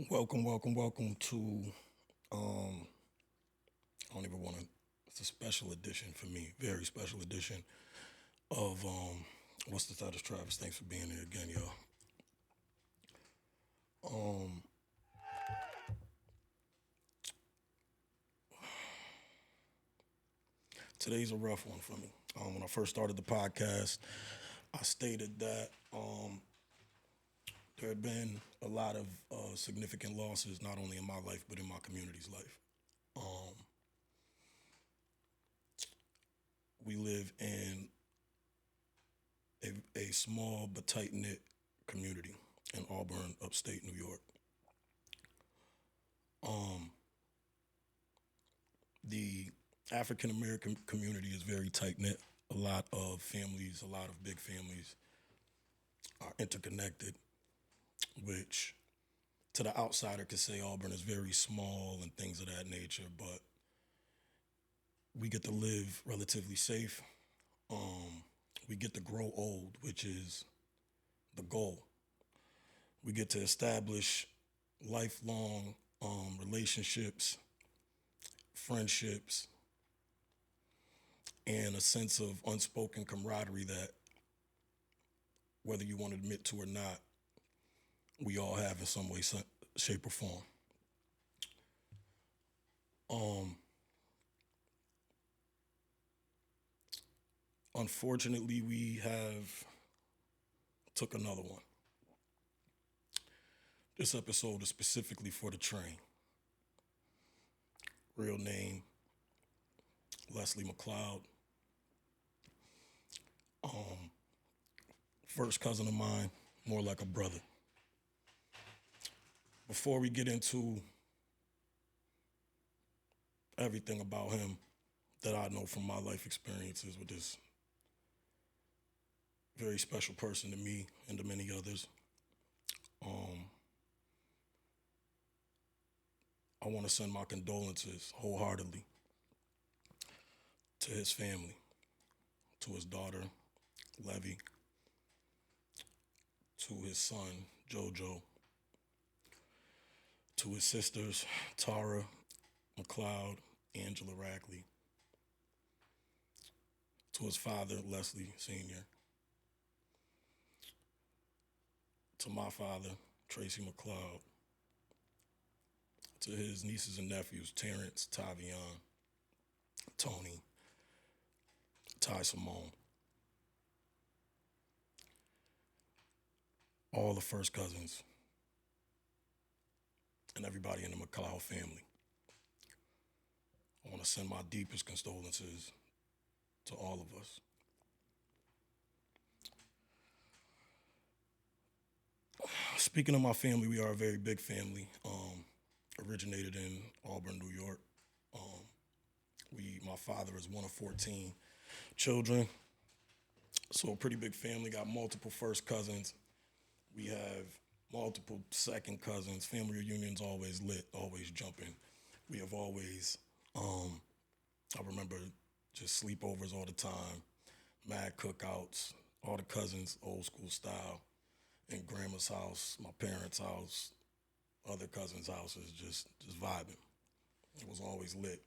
Welcome to I don't even want to. It's a special edition for me, very special edition of what's the status, Travis? Thanks for being here again, y'all. Um, Today's a rough one for me. When I first started the podcast, I stated that there had been a lot of significant losses, not only in my life but in my community's life. Um, we live in a small but tight knit community in Auburn, upstate New York. Um, the African American community is very tight knit. A lot of families, a lot of big families are interconnected, which to the outsider could say Auburn is very small and things of that nature, but we get to live relatively safe. Um, we get to grow old, which is the goal. We get to establish lifelong relationships, friendships, and a sense of unspoken camaraderie that, whether you want to admit to or not, we all have in some way, shape, or form. Um, Unfortunately, we have took another one. This episode is specifically for the train. Real name, Leslie McLeod. Um, First cousin of mine, more like a brother. Before we get into everything about him that I know from my life experiences with this very special person to me and to many others, um, I want to send my condolences wholeheartedly to his family, to his daughter, Levy, to his son, JoJo, to his sisters, Tara McLeod, Angela Rackley, to his father, Leslie Sr., to my father, Tracy McLeod, to his nieces and nephews, Terrence, Tavion, Tony, Ty Simone, all the first cousins, and everybody in the McLeod family. I want to send my deepest condolences to all of us. Speaking of my family, we are a very big family. Originated in Auburn, New York. Um, my father is one of 14 children, so a pretty big family. Got multiple first cousins. We have multiple second cousins. Family reunions always lit, always jumping. We have always, I remember just sleepovers all the time, mad cookouts, all the cousins, old school style, in grandma's house, my parents' house, other cousins' houses, just vibing. It was always lit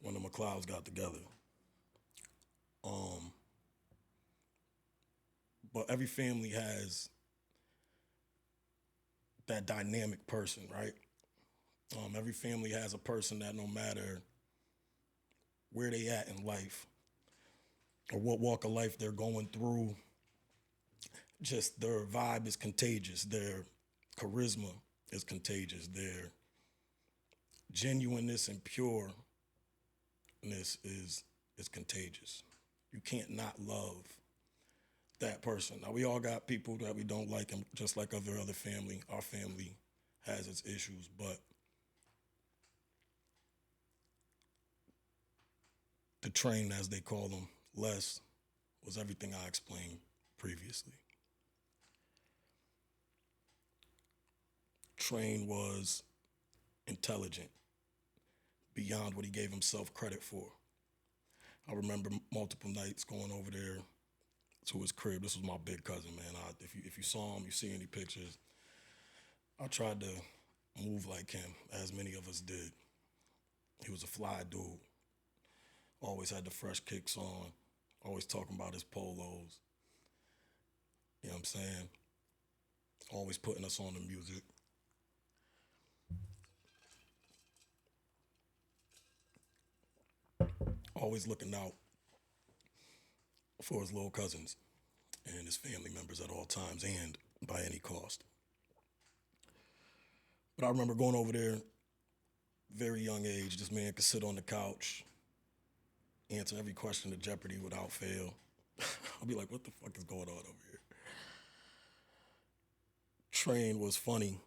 when the McLeods got together. Um, but every family has that dynamic person, right? Every family has a person that no matter where they at in life or what walk of life they're going through, just their vibe is contagious. Their charisma is contagious. Their genuineness and pureness is contagious. You can't not love that person. Now we all got people that we don't like, and just like every other family, our family has its issues, but the train, as they call them, Les, was everything I explained previously. Train was intelligent beyond what he gave himself credit for. I remember multiple nights going over there to his crib. This was my big cousin, man. If you saw him, you see any pictures, I tried to move like him, as many of us did. He was a fly dude. Always had the fresh kicks on. Always talking about his polos. You know what I'm saying? Always putting us on the music. Always looking out for his little cousins and his family members at all times and by any cost. But I remember going over there, very young age. This man could sit on the couch, answer every question to Jeopardy without fail. I'll be like, what the fuck is going on over here? Train was funny,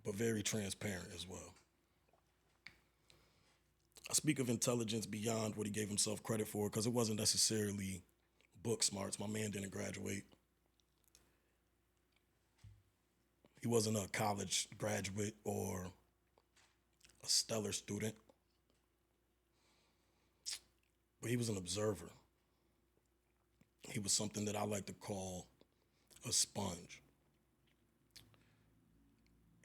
but very transparent as well. I speak of intelligence beyond what he gave himself credit for because it wasn't necessarily book smarts. My man didn't graduate. He wasn't a college graduate or a stellar student, but he was an observer. He was something that I like to call a sponge.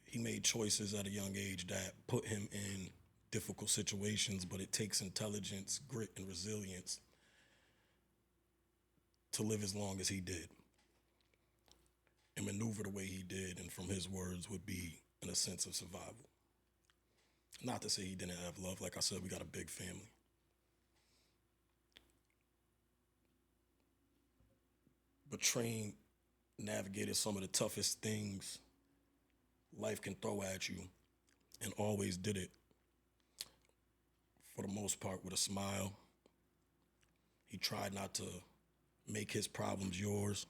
He made choices at a young age that put him in difficult situations, but it takes intelligence, grit, and resilience to live as long as he did and maneuver the way he did, and from his words, would be in a sense of survival. Not to say he didn't have love. Like I said, we got a big family. But Train navigated some of the toughest things life can throw at you and always did it, for the most part, with a smile. He tried not to make his problems yours.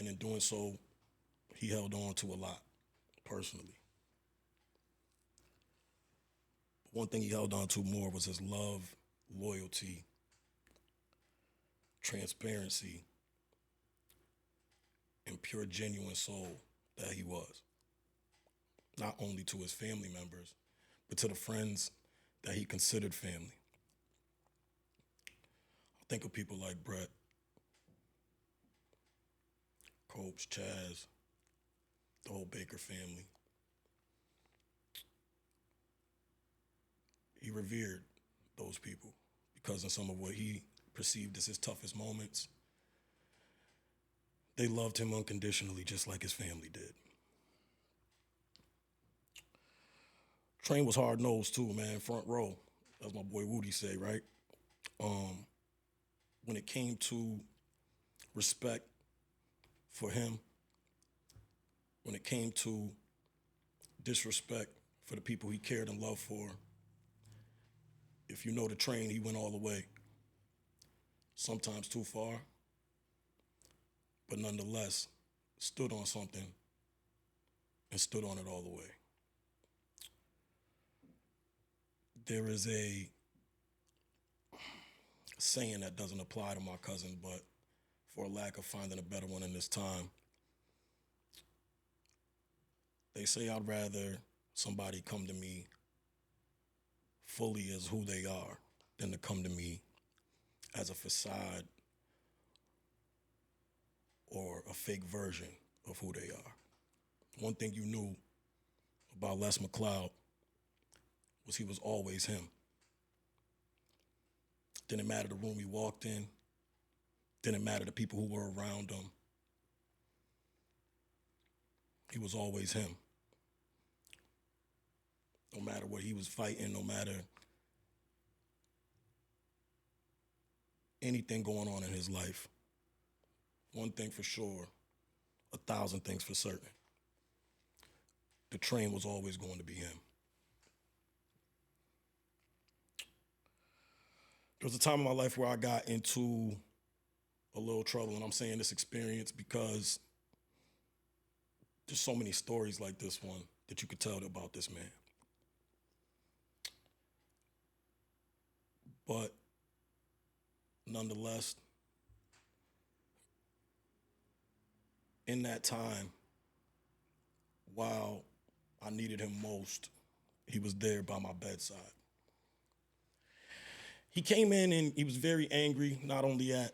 And in doing so, he held on to a lot, personally. But one thing he held on to more was his love, loyalty, transparency, and pure, genuine soul that he was. Not only to his family members, but to the friends that he considered family. I think of people like Brett, Copes, Chaz, the whole Baker family. He revered those people because in some of what he perceived as his toughest moments, they loved him unconditionally, just like his family did. Train was hard nosed too, man. Front row, as my boy Woody say, right? Um, when it came to respect for him, when it came to disrespect for the people he cared and loved for, if you know the Train, he went all the way. Sometimes too far, but nonetheless, stood on something and stood on it all the way. There is a saying that doesn't apply to my cousin, but for a lack of finding a better one in this time, they say I'd rather somebody come to me fully as who they are than to come to me as a facade or a fake version of who they are. One thing you knew about Les McLeod was he was always him. Didn't matter the room he walked in, didn't matter the people who were around him. He was always him. No matter what he was fighting, no matter anything going on in his life. One thing for sure, 1,000 things for certain. The Train was always going to be him. There was a time in my life where I got into a little trouble, and I'm saying this experience because there's so many stories like this one that you could tell about this man. But nonetheless, in that time, while I needed him most, he was there by my bedside. He came in and he was very angry, not only at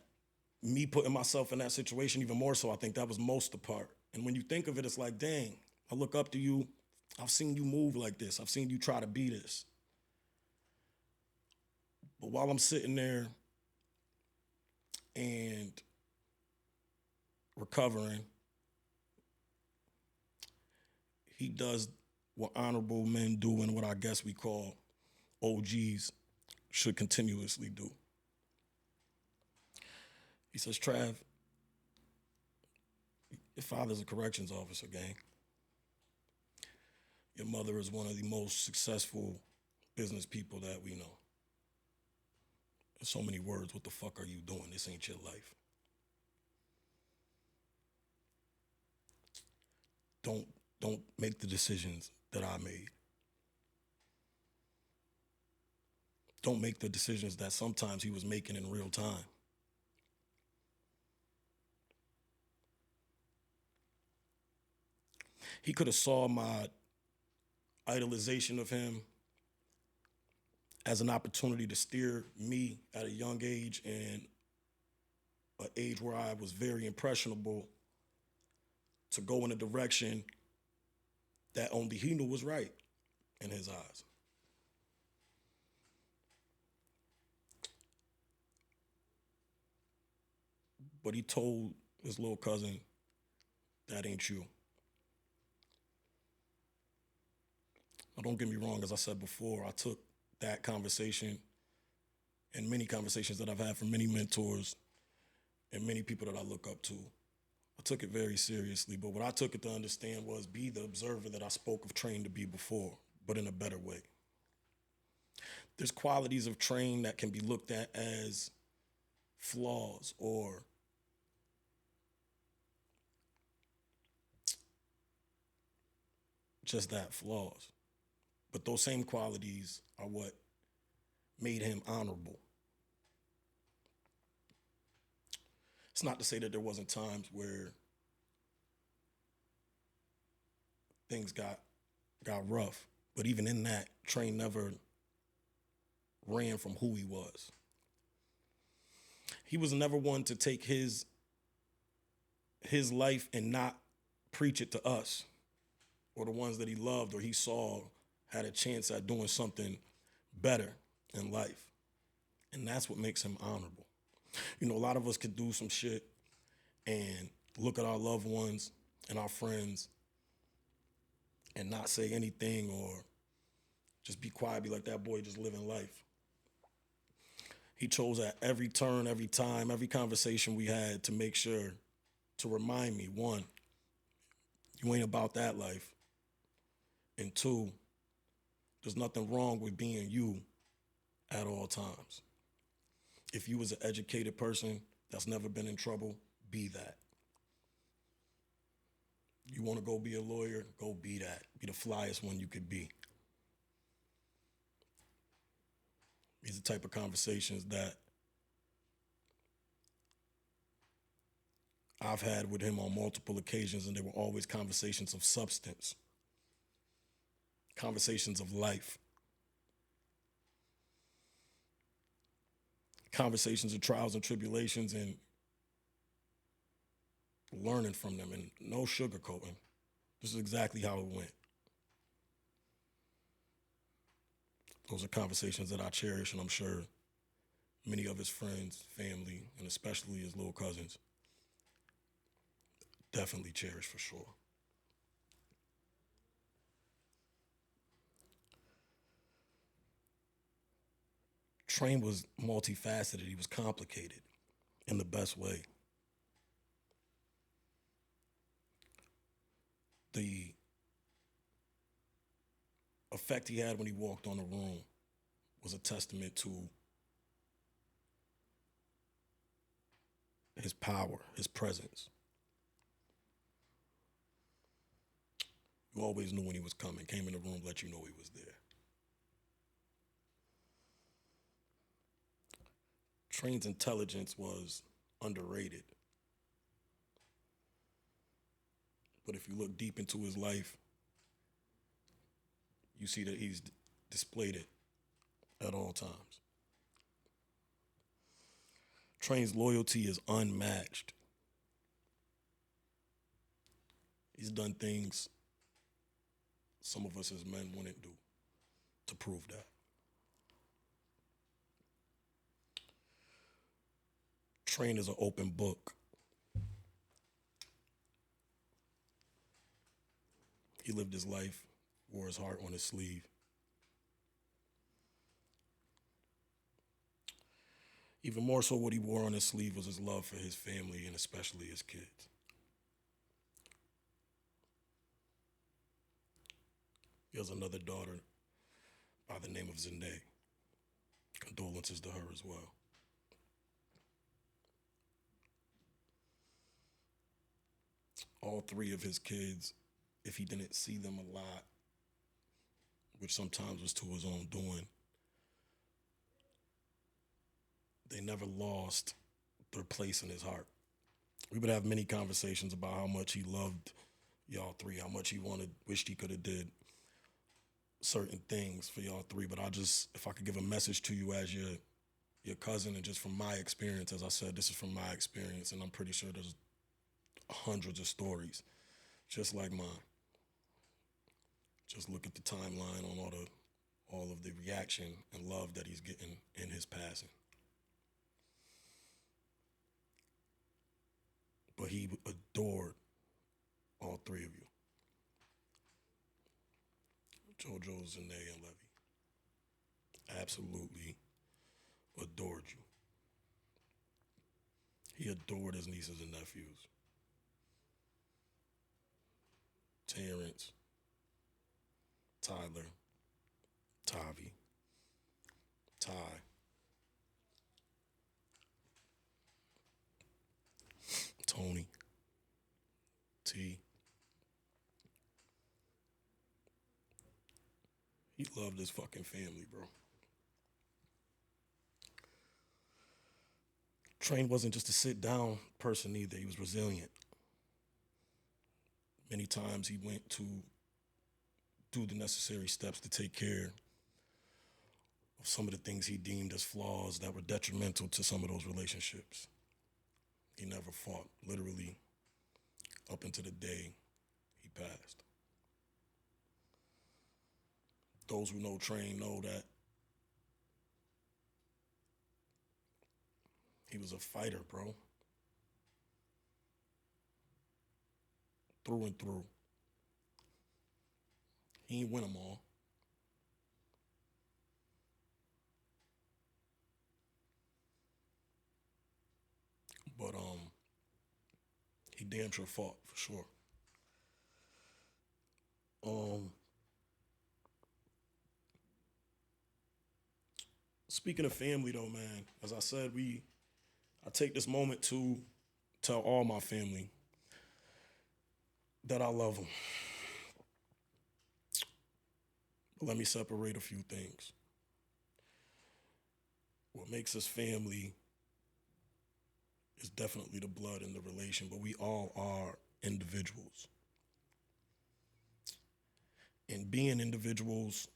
me putting myself in that situation even more so, I think that was most the part. And when you think of it, it's like, dang, I look up to you. I've seen you move like this. I've seen you try to be this. But while I'm sitting there and recovering, he does what honorable men do and what I guess we call OGs should continuously do. He says, Trav, your father's a corrections officer, gang. Your mother is one of the most successful business people that we know. There's so many words. What the fuck are you doing? This ain't your life. Don't make the decisions that I made. Don't make the decisions that sometimes he was making in real time. He could have saw my idolization of him as an opportunity to steer me at a young age and an age where I was very impressionable to go in a direction that only he knew was right in his eyes. But he told his little cousin, that ain't you. Now, don't get me wrong, as I said before, I took that conversation and many conversations that I've had from many mentors and many people that I look up to. I took it very seriously, but what I took it to understand was be the observer that I spoke of Train to be before, but in a better way. There's qualities of Train that can be looked at as flaws or just that, flaws. But those same qualities are what made him honorable. It's not to say that there wasn't times where things got rough, but even in that, Train never ran from who he was. He was never one to take his life and not preach it to us or the ones that he loved or he saw had a chance at doing something better in life. And that's what makes him honorable. You know, a lot of us could do some shit and look at our loved ones and our friends and not say anything or just be quiet, be like, that boy just living life. He chose at every turn, every time, every conversation we had to make sure to remind me, one, you ain't about that life. And two, there's nothing wrong with being you at all times. If you was an educated person that's never been in trouble, be that. You want to go be a lawyer, go be that. Be the flyest one you could be. These are the type of conversations that I've had with him on multiple occasions, and they were always conversations of substance, conversations of life, conversations of trials and tribulations and learning from them, and no sugarcoating. This is exactly how it went. Those are conversations that I cherish, and I'm sure many of his friends, family, and especially his little cousins definitely cherish for sure. Train was multifaceted. He was complicated in the best way. The effect he had when he walked on the room was a testament to his power, his presence. You always knew when he was coming, came in the room, let you know he was there. Train's intelligence was underrated. But if you look deep into his life, you see that he's displayed it at all times. Train's loyalty is unmatched. He's done things some of us as men wouldn't do to prove that. Train is an open book. He lived his life, wore his heart on his sleeve. Even more so, what he wore on his sleeve was his love for his family and especially his kids. He has another daughter by the name of Zendaya. Condolences to her as well. All three of his kids, if he didn't see them a lot, which sometimes was to his own doing, they never lost their place in his heart. We would have many conversations about how much he loved y'all three, how much he wished he could have did certain things for y'all three. But if I could give a message to you as your cousin, and just from my experience, as I said, this is from my experience, and I'm pretty sure there's hundreds of stories just like mine. Just look at the timeline on all of the reaction and love that he's getting in his passing. But he adored all three of you. JoJo, Zendaya, and Levy. Absolutely adored you. He adored his nieces and nephews. Terrence, Tyler, Tavi, Ty, Tony, T. He loved his fucking family, bro. Train wasn't just a sit-down person either. He was resilient. Many times he went to do the necessary steps to take care of some of the things he deemed as flaws that were detrimental to some of those relationships. He never fought, literally, up until the day he passed. Those who know Train know that he was a fighter, bro. Through and through. He ain't win them all. But he damn sure fought, for sure. Speaking of family though, man, as I said, I take this moment to tell all my family that I love them. But let me separate a few things. What makes us family is definitely the blood and the relation, but we all are individuals. And being individuals,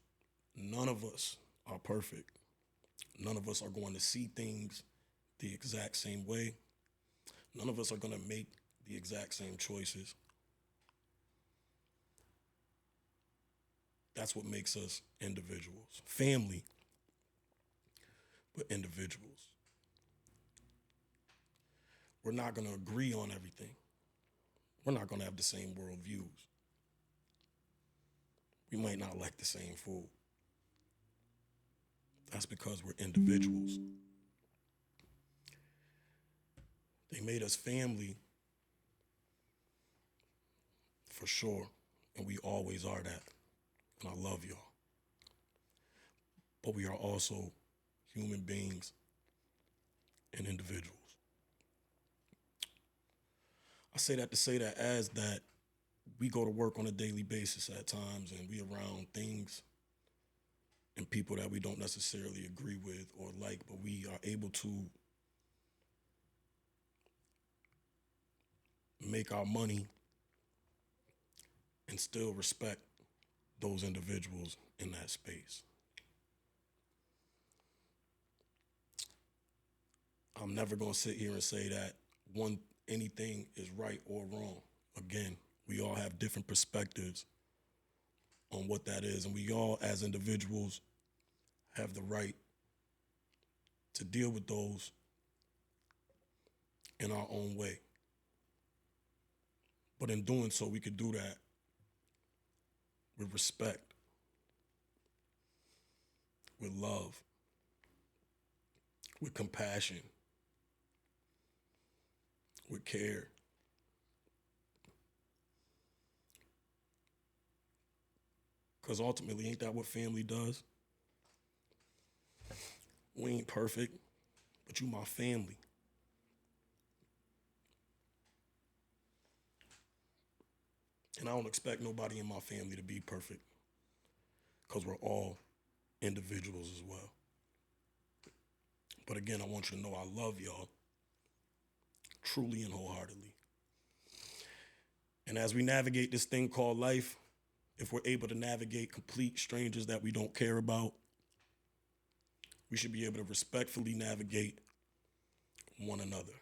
none of us are perfect. None of us are going to see things the exact same way. None of us are going to make the exact same choices. That's what makes us individuals. Family, but individuals. We're not going to agree on everything. We're not going to have the same worldviews. We might not like the same food. That's because we're individuals. They made us family for sure, and we always are that. And I love y'all. But we are also human beings and individuals. I say that to say that as that we go to work on a daily basis at times and we around things and people that we don't necessarily agree with or like, but we are able to make our money and still respect those individuals in that space. I'm never going to sit here and say that one anything is right or wrong. Again, we all have different perspectives on what that is, and we all, as individuals, have the right to deal with those in our own way. But in doing so, we could do that with respect, with love, with compassion, with care. Because ultimately, ain't that what family does? We ain't perfect, but you my family. And I don't expect nobody in my family to be perfect because we're all individuals as well. But again, I want you to know I love y'all truly and wholeheartedly. And as we navigate this thing called life, if we're able to navigate complete strangers that we don't care about, we should be able to respectfully navigate one another.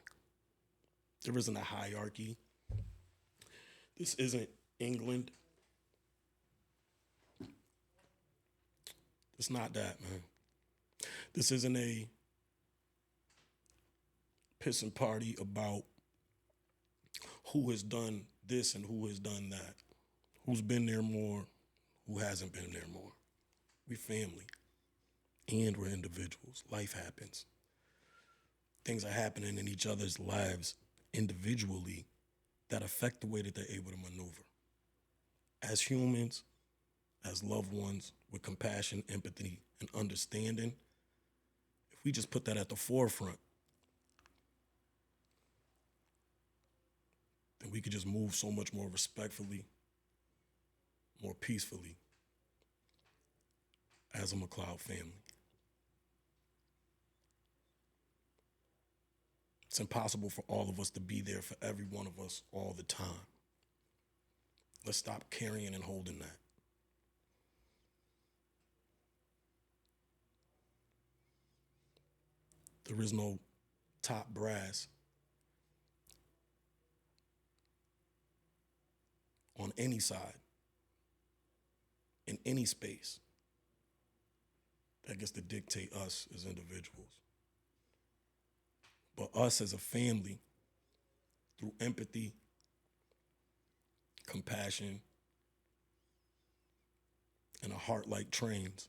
There isn't a hierarchy. This isn't England. It's not that, man. This isn't a pissing party about who has done this and who has done that, who's been there more, who hasn't been there more. We family, and we're individuals. Life happens. Things are happening in each other's lives individually that affect the way that they're able to maneuver. As humans, as loved ones, with compassion, empathy, and understanding, if we just put that at the forefront, then we could just move so much more respectfully, more peacefully as a McLeod family. It's impossible for all of us to be there for every one of us all the time. Let's stop carrying and holding that. There is no top brass on any side, in any space, that gets to dictate us as individuals. But us as a family, through empathy, compassion, and a heart like trains,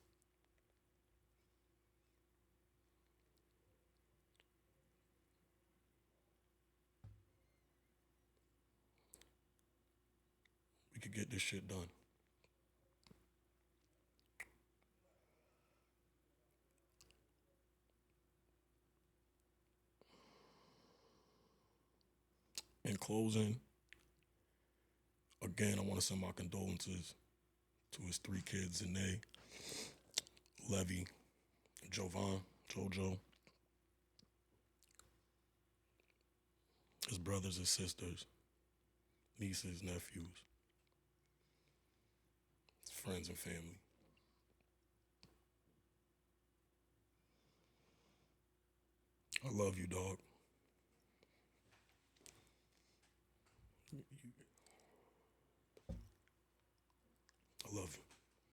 we could get this shit done. In closing, again, I want to send my condolences to his 3 kids, Zane, Levy, Jovan, Jojo, his brothers and sisters, nieces, nephews, his friends and family. I love you, dog.